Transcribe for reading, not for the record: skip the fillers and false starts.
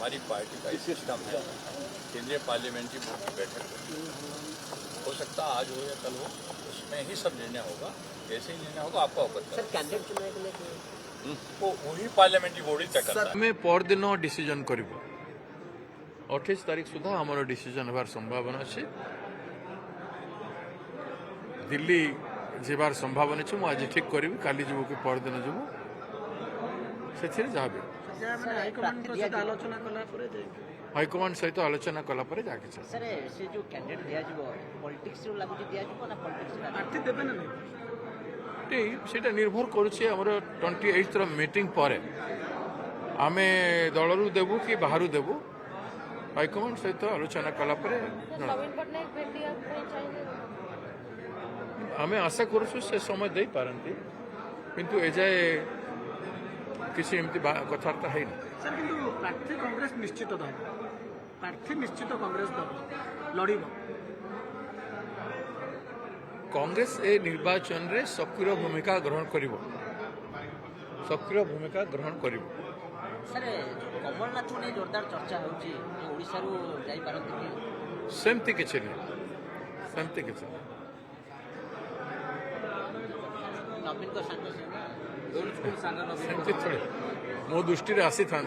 हमारी पार्टी का सिस्टम है, केंद्रीय पार्लियामेंट्री बोर्ड की बैठक हो सकता आज हो या कल हो, उसमें ही सब निर्णय होगा। कैसे ही निर्णय होगा आपको अवगत सर कैंडिडेट चुनाव के लिए वो वही पार्लियामेंट्री बोर्ड ही तय करता है। आम परदिन डिसीजन करूँ 28 तारीख सुधा आमर डिसीजन होवार संभावना अच्छे। दिल्ली जीवार संभावना अच्छे। मुझे आज ठीक करी काली जीव कि परदिन जीव से जहाँ भी हाइकमांड सहित आलोचना कलापर जाके सर से जो कैंडिडेट दिया पॉलिटिक्स रो लागु दिया ना पॉलिटिक्स प्रार्थी देबे ना सेटा निर्भर करुचे हमर 28 मीटिंग पर आमे दलरू देबू कि बाहरु देबू हाइकमांड सहित आलोचना कलापर आमे आशा करूँ से समय दे पारती किंतु एजाए किसी एमती कथबार्ता है सर किंतु प्रार्थी कांग्रेस निश्चित दल प्रार्थी निश्चित कांग्रेस दल लड़ब कांग्रेस ए निर्वाचन रे सक्रिय भूमिका ग्रहण करिवो सक्रिय भूमिका ग्रहण करिवो सर कमलनाथ ने जोरदार चर्चा होची ओडिसा रो जाई पारंती कि सेमती किछि नै सेमती किछि नवीन को संग से मो दृष्टि आसी था।